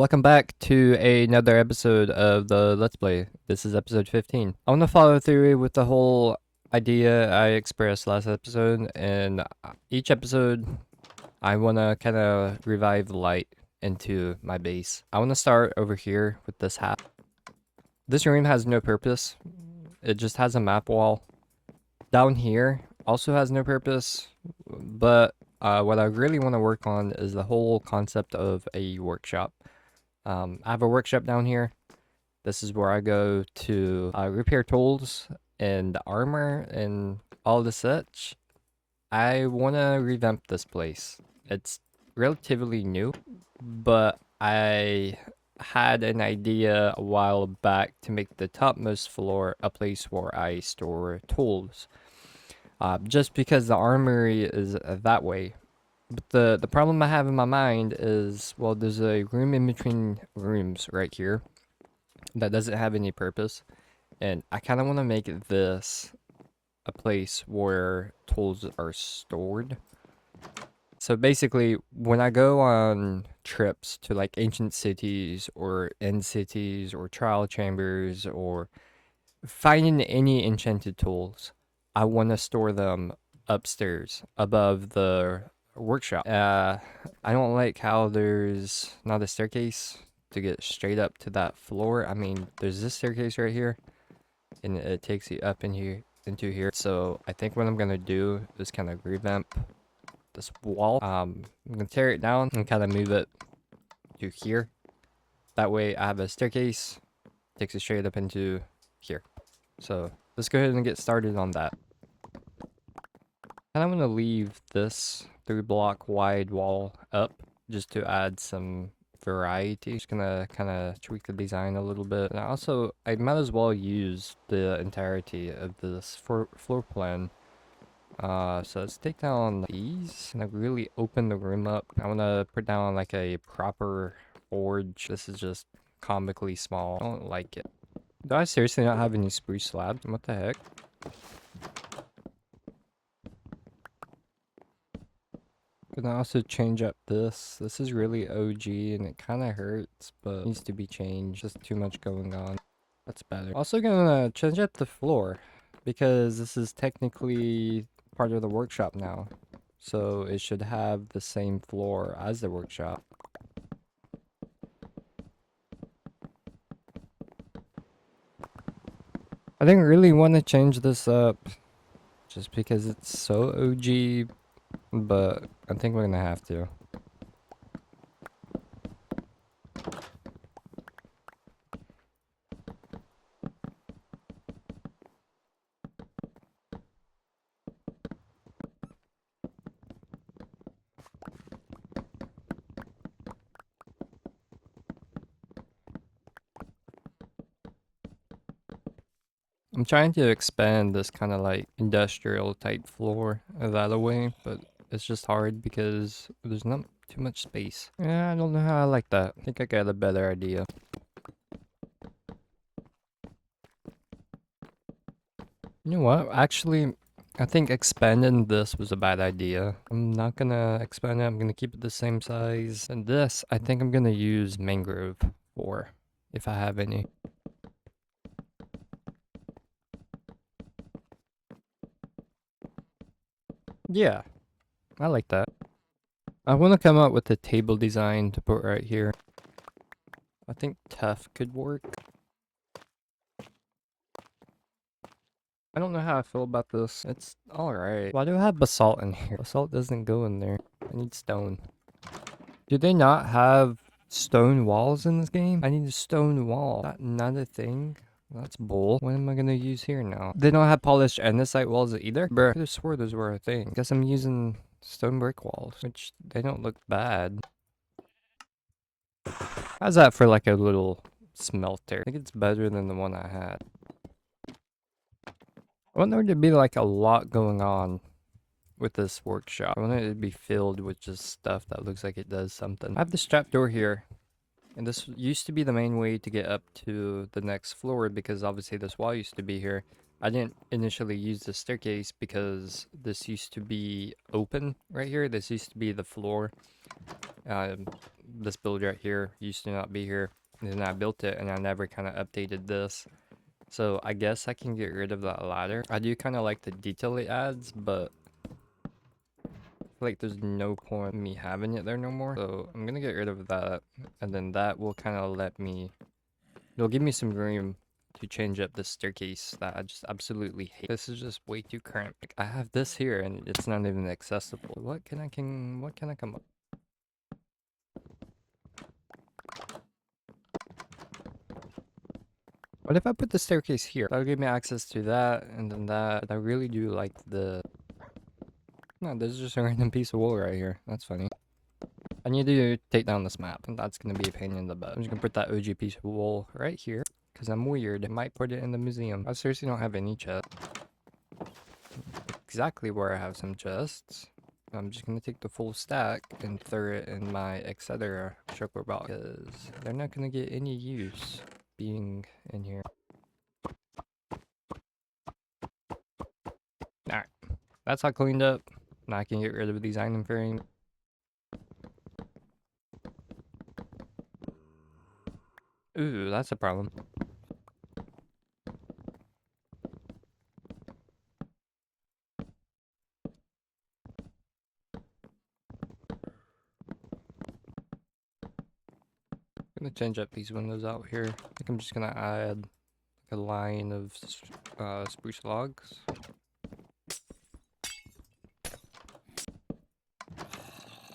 Welcome back to another episode of the Let's Play. This is episode 15. I want to follow through with the whole idea I expressed last episode, and each episode I want to kind of revive light into my base. I want to start over here with this hat. This room has no purpose. It just has a map wall. Down here also has no purpose, but what I really want to work on is the whole concept of a workshop. I have a workshop down here. This is where I go to repair tools and armor and all the such. I want to revamp this place. It's relatively new, but I had an idea a while back to make the topmost floor a place where I store tools. Just because the armory is that way. But the problem I have in my mind is, well, there's a room in between rooms right here that doesn't have any purpose, and I kind of want to make this a place where tools are stored. So basically, when I go on trips to like ancient cities or end cities or trial chambers or finding any enchanted tools, I want to store them upstairs above the workshop. I don't like how there's not a staircase to get straight up to that floor. I mean, there's this staircase right here, and it takes you up in here into here. So I think what I'm gonna do is kind of revamp this wall. I'm gonna tear it down and kind of move it to here. That way, I have a staircase takes it straight up into here. So let's go ahead and get started on that. And I'm gonna leave this 3-block wide wall up just to add some variety. Just gonna kind of tweak the design a little bit. And also, I might as well use the entirety of this floor plan. So let's take down these and really open the room up. I want to put down like a proper forge. This is just comically small. I don't like it. Do I seriously not have any spruce slabs? What the heck? Gonna also change up this. This is really OG and it kind of hurts, but needs to be changed. Just too much going on. That's better. Also gonna change up the floor because this is technically part of the workshop now. So it should have the same floor as the workshop. I didn't really want to change this up just because it's so OG, but I think we're gonna have to. I'm trying to expand this kind of like industrial type floor that way, but it's just hard because there's not too much space. Yeah, I don't know how I like that. I think I got a better idea. You know what? Actually, I think expanding this was a bad idea. I'm not gonna expand it. I'm gonna keep it the same size. And this, I think I'm gonna use mangrove for, if I have any. Yeah, I like that. I want to come up with a table design to put right here. I think tough could work. I don't know how I feel about this. It's alright. Why do I have basalt in here? Basalt doesn't go in there. I need stone. Do they not have stone walls in this game? I need a stone wall. Not a thing? That's bull. What am I gonna use here now? They don't have polished andesite walls either? Bruh, I could have swore those were a thing. Guess I'm using stone brick walls, which they don't look bad. How's that for like a little smelter? I think it's better than the one I had. I want there to be like a lot going on with this workshop. I want it to be filled with just stuff that looks like it does something. I have this trapdoor here. And this used to be the main way to get up to the next floor because obviously this wall used to be here. I didn't initially use the staircase because this used to be open right here. This used to be the floor. This build right here used to not be here. And then I built it and I never kind of updated this. So I guess I can get rid of that ladder. I do kind of like the detail it adds, but I feel like there's no point in me having it there no more. So I'm gonna get rid of that, and then that will kind of let me, it'll give me some room to change up the staircase that I just absolutely hate. This is just way too cramped. Like, I have this here and it's not even accessible. What can I come up? What if I put the staircase here? That'll give me access to that and then that. I really do like the... No, there's just a random piece of wall right here. That's funny. I need to take down this map, and that's gonna be a pain in the butt. I'm just gonna put that OG piece of wall right here, because I'm weird. I might put it in the museum. I seriously don't have any chests. Exactly where I have some chests. I'm just gonna take the full stack and throw it in my etc. shulker box, because they're not gonna get any use being in here. Alright, that's all cleaned up. Now I can get rid of these item frames. Ooh, that's a problem. I'm gonna change up these windows out here. I think I'm just gonna add like a line of spruce logs.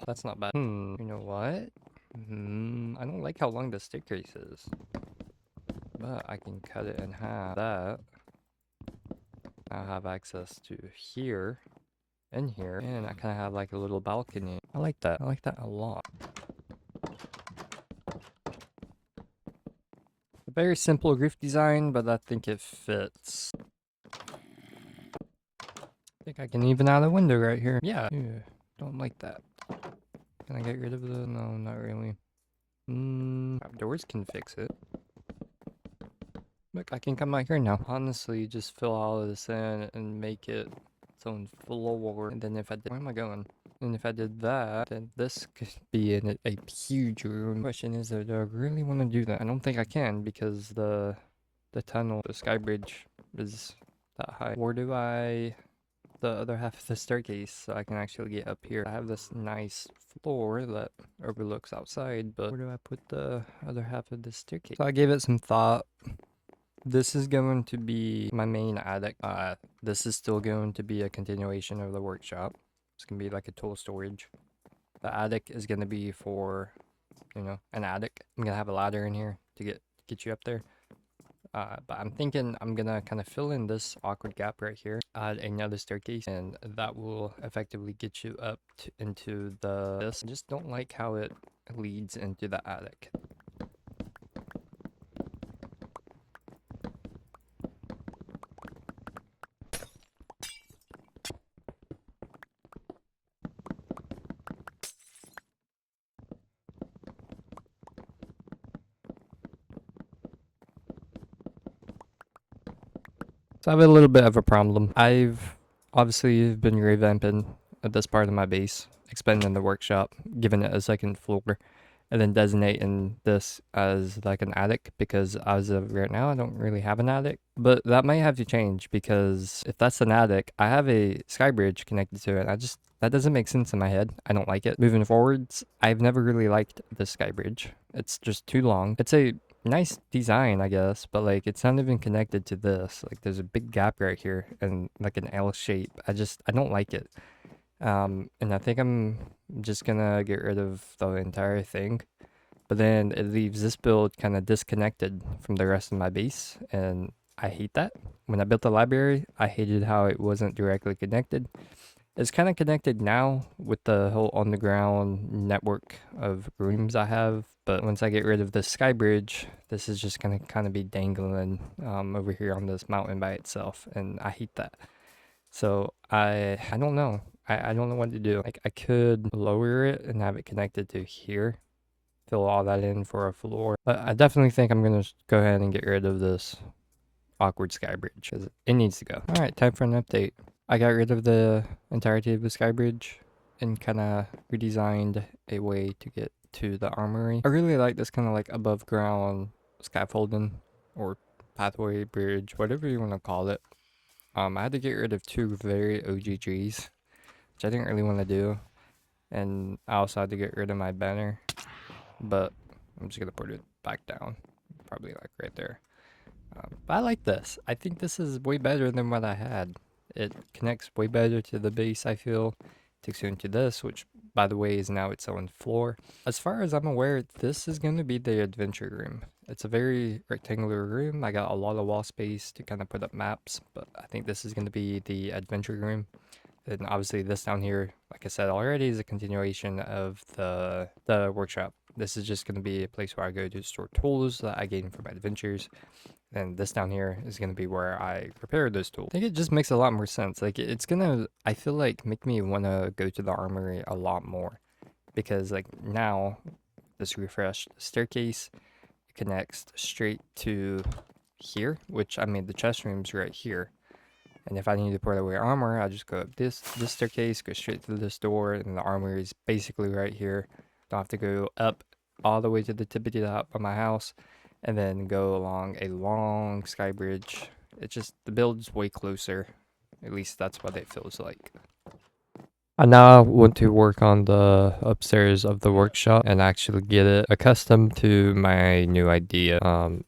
That's not bad. You know what? I don't like how long the staircase is. But I can cut it in half. That. I'll have access to here and here. And I kind of have like a little balcony. I like that. I like that a lot. A very simple roof design, but I think it fits. I think I can even add a window right here. Yeah. Ew, don't like that. Can I get rid of the... No, not really. Doors can fix it. Look, I can come out here now. Honestly, just fill all of this in and make it its own floor. And then if I did... Where am I going? And if I did that, then this could be in a huge room. Question is, do I really want to do that? I don't think I can, because the tunnel, the sky bridge is that high. Where do I... the other half of the staircase so I can actually get up here? I have this nice floor that overlooks outside, but where do I put the other half of the staircase? So I gave it some thought. This is going to be my main attic. This is still going to be a continuation of the workshop. It's gonna be like a tool storage. The attic is gonna be for, you know, an attic. I'm gonna have a ladder in here to get you up there. But I'm thinking I'm gonna kind of fill in this awkward gap right here, add another staircase, and that will effectively get you up into this. I just don't like how it leads into the attic. So I have a little bit of a problem. I've obviously been revamping this part of my base, expanding the workshop, giving it a second floor, and then designating this as like an attic, because as of right now I don't really have an attic. But that might have to change, because if that's an attic, I have a sky bridge connected to it. That doesn't make sense in my head. I don't like it. Moving forwards, I've never really liked the sky bridge. It's just too long. It's a nice design, I guess, but like it's not even connected to this. Like there's a big gap right here and like an L shape. I don't like it. And I think I'm just gonna get rid of the entire thing. But then it leaves this build kind of disconnected from the rest of my base, and I hate that. When I built the library, I hated how it wasn't directly connected. It's kind of connected now with the whole underground network of rooms I have, but once I get rid of the sky bridge, this is just gonna kind of be dangling over here on this mountain by itself, and I hate that. So I don't know. I don't know what to do. Like I could lower it and have it connected to here, fill all that in for a floor, but I definitely think I'm gonna go ahead and get rid of this awkward sky bridge because it needs to go. All right, time for an update. I got rid of the entirety of the sky bridge. and kind of redesigned a way to get to the armory. I really like this kind of like above ground scaffolding or pathway, bridge, whatever you want to call it. I had to get rid of 2 very OGGs, which I didn't really want to do. And I also had to get rid of my banner, but I'm just going to put it back down, probably like right there. But I like this. I think this is way better than what I had. It connects way better to the base, I feel. Takes you into this, which, by the way, is now its own floor. As far as I'm aware, this is going to be the adventure room. It's a very rectangular room. I got a lot of wall space to kind of put up maps, but I think this is going to be the adventure room. And obviously this down here, like I said already, is a continuation of the workshop. This is just going to be a place where I go to store tools that I gain from my adventures. And this down here is going to be where I repair those tools. I think it just makes a lot more sense. Like, it's going to, I feel like, make me want to go to the armory a lot more. Because, like, now, this refreshed staircase connects straight to here, which, I mean, the chest room's right here. And if I need to put away armor, I just go up this staircase, go straight to this door, and the armory is basically right here. Don't have to go up all the way to the tippity top of my house, and then go along a long sky bridge. It just, the build's way closer. At least that's what it feels like. I now want to work on the upstairs of the workshop and actually get it accustomed to my new idea.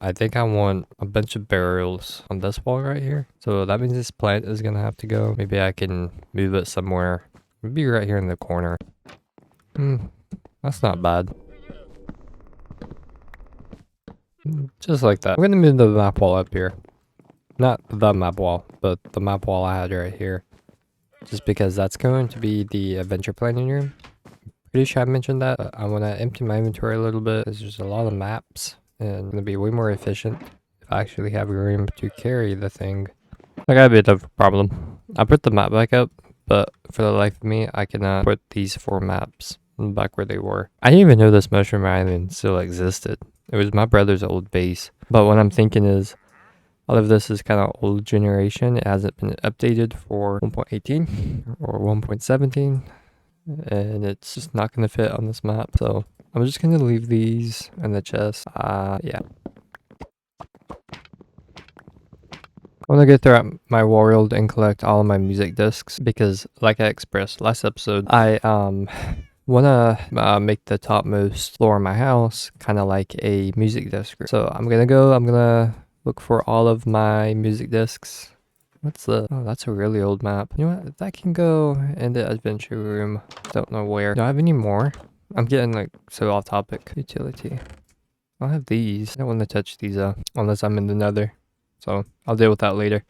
I think I want a bunch of barrels on this wall right here. So that means this plant is gonna have to go. Maybe I can move it somewhere. Maybe right here in the corner. That's not bad. Just like that. I'm gonna move the map wall up here. Not the map wall, but the map wall I had right here. Just because that's going to be the adventure planning room. Pretty sure I mentioned that, but I want to empty my inventory a little bit. There's just a lot of maps, and it's going to be way more efficient if I actually have room to carry the thing. I got a bit of a problem. I put the map back up, but for the life of me, I cannot put these 4 maps back where they were. I didn't even know this mushroom island still existed. It was my brother's old base. But what I'm thinking is, all of this is kind of old generation. It hasn't been updated for 1.18 or 1.17. And it's just not going to fit on this map. So I'm just going to leave these in the chest. Yeah. I want to go throughout my world and collect all of my music discs. Because like I expressed last episode, I want to make the topmost floor of my house kind of like a music disc room. So I'm going to look for all of my music discs. Oh, that's a really old map. You know what? That can go in the adventure room. Don't know where. Do I have any more? I'm getting like so off topic. Utility. I'll have these. I don't want to touch these unless I'm in the nether. So I'll deal with that later.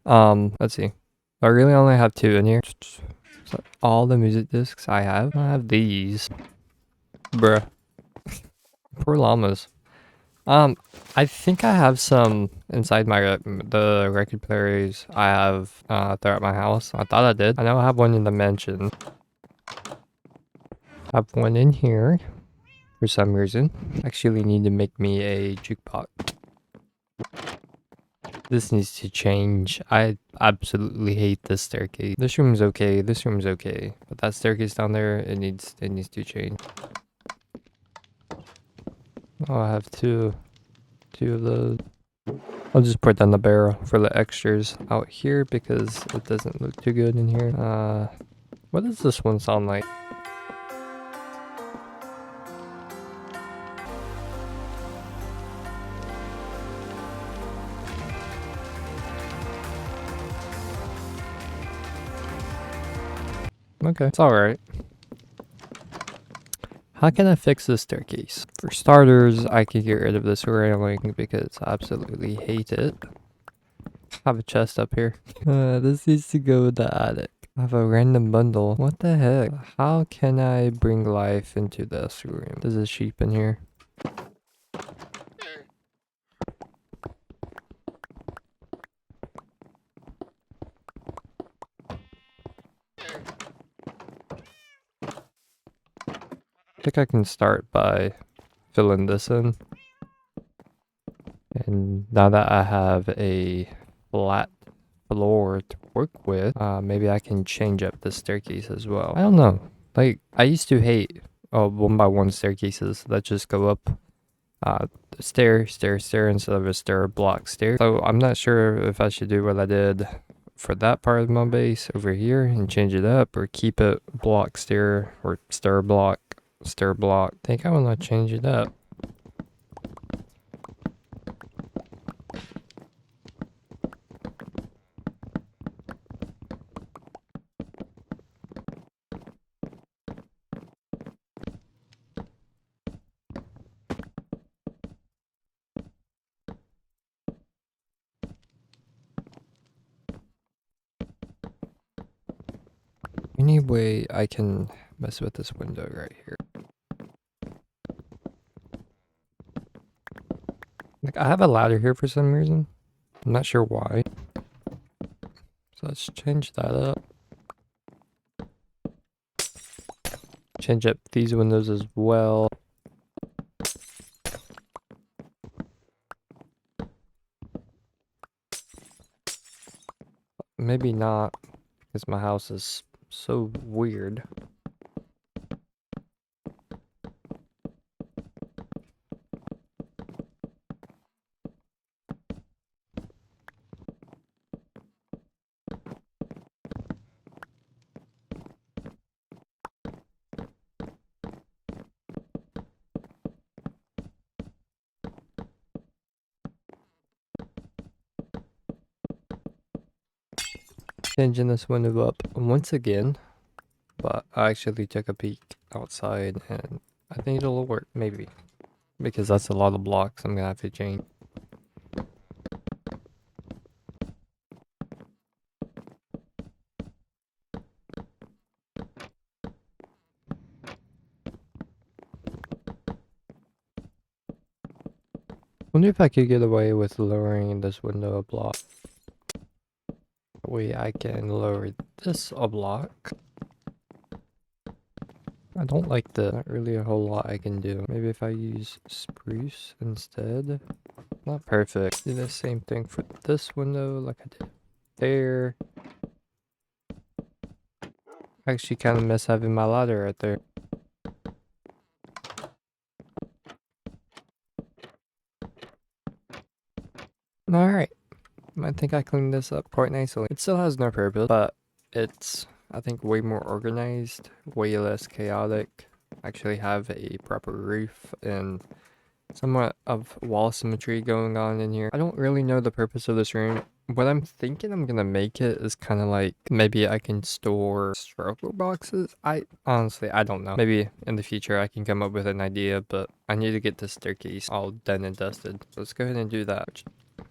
Let's see. I really only have 2 in here. So all the music discs I have these. Bruh. Poor llamas. I think I have some inside the record players I have throughout my house. I thought I did. I know I have one in the mansion. I have one in here for some reason. Actually need to make me a jukebox. This needs to change. I absolutely hate this staircase. This room's okay. This room's okay. But that staircase down there, it needs to change. Oh, I have two of those. I'll just put down the barrel for the extras out here because it doesn't look too good in here. What does this one sound like? Okay, it's alright. How can I fix this staircase? For starters, I can get rid of this railing because I absolutely hate it. I have a chest up here. This needs to go with the attic. I have a random bundle. What the heck? How can I bring life into this room? There's a sheep in here. I think I can start by filling this in. And now that I have a flat floor to work with, maybe I can change up the staircase as well. I don't know. Like, I used to hate 1x1 staircases that just go up stair instead of a stair block stair. So I'm not sure if I should do what I did for that part of my base over here and change it up, or keep it block stair or stair block. I think I want to change it up. Any way I can mess with this window right here. Like, I have a ladder here for some reason. I'm not sure why. So let's change that up. Change up these windows as well. Maybe not, because my house is so weird. Changing this window up once again, but I actually took a peek outside and I think it'll work, maybe, because that's a lot of blocks I'm gonna have to change. Wonder if I could get away with lowering this window a block. That way I can lower this a block. I don't like the, not really a whole lot I can do. Maybe if I use spruce instead. Not perfect. Do the same thing for this window like I did there. Actually kind of miss having my ladder right there. Alright. I think I cleaned this up quite nicely. It still has no purpose, but it's, I think, way more organized, way less chaotic. Actually have a proper roof and somewhat of wall symmetry going on in here. I don't really know the purpose of this room. What I'm thinking I'm gonna make it is kind of like, maybe I can store struggle boxes. I honestly, I don't know. Maybe in the future I can come up with an idea, but I need to get this staircase all done and dusted. So let's go ahead and do that. Which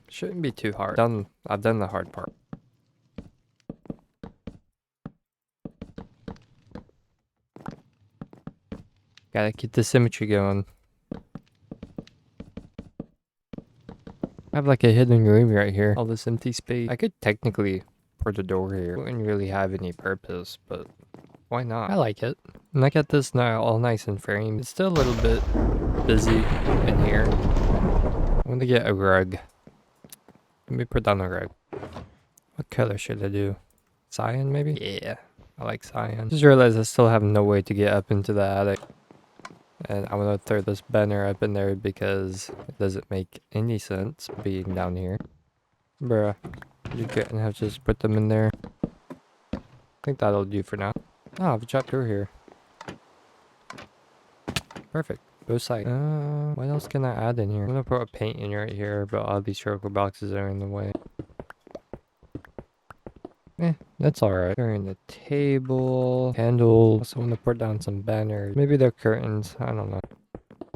shouldn't be too hard. I've done the hard part. Gotta keep the symmetry going. I have like a hidden room right here. All this empty space. I could technically put a door here. It wouldn't really have any purpose, but why not? I like it. And I got this now all nice and framed. It's still a little bit busy in here. I'm gonna get a rug. Let me put down a rug. What color should I do? Cyan maybe? Yeah, I like cyan. Just realized I still have no way to get up into the attic. And I'm gonna throw this banner up in there because it doesn't make any sense being down here. Bruh, you couldn't have just put them in there. I think that'll do for now. Oh, I have a trapdoor here. Perfect. Both sides. What else can I add in here? I'm gonna put a paint in right here, but all these circle boxes are in the way. That's alright. Turn the table, candle. Also want to put down some banners. Maybe they're curtains. I don't know.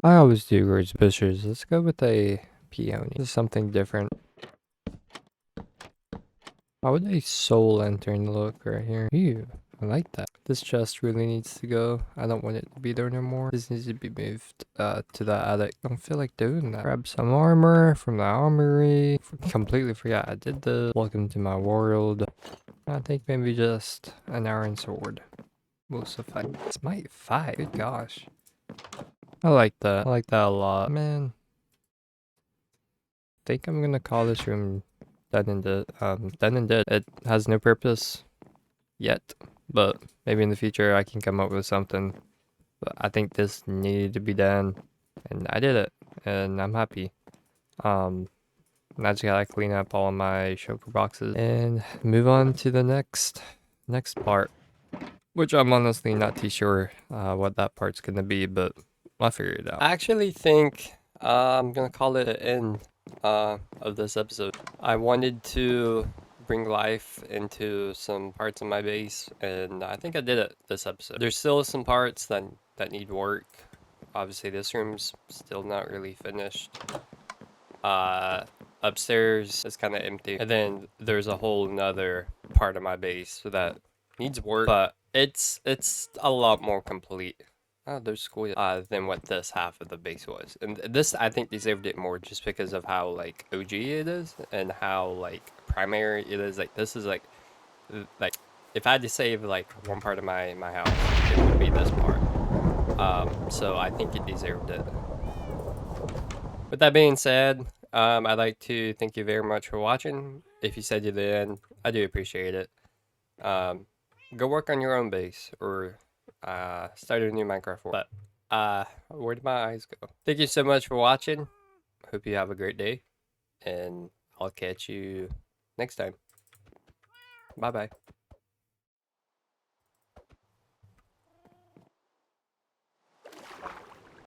I always do rose bushes. Let's go with a peony. This is something different. How would a soul lantern look right here? Ew, I like that. This chest really needs to go. I don't want it to be there no more. This needs to be moved to the attic. I don't feel like doing that. Grab some armor from the armory. Completely forgot I did the welcome to my world. I think maybe just an iron sword will suffice. It's might 5. Good gosh. I like that. I like that a lot. Man. I think I'm gonna call this room done and dead. Done and dead. It has no purpose yet. but maybe in the future I can come up with something. But I think this needed to be done, and I did it, and I'm happy. Um, I just gotta clean up all my choker boxes and move on to the next part, which I'm honestly not too sure what that part's gonna be, but I'll figure it out. I actually think I'm gonna call it an end of this episode. I wanted to bring life into some parts of my base, and I think I did it this episode. There's still some parts that need work. Obviously, this room's still not really finished. Upstairs is kind of empty, and then there's a whole nother part of my base that needs work, but it's a lot more complete. Oh, there's squid. Than what this half of the base was, and this I think deserved it more just because of how like OG it is and how like primary it is. Like this is like if I had to save like one part of my house, it would be this part. So I think it deserved it. With that being said, I'd like to thank you very much for watching. If you said you did, I do appreciate it. Um, Go work on your own base or start a new Minecraft world. But where did my eyes go? Thank you so much for watching. Hope you have a great day, and I'll catch you next time. Bye bye.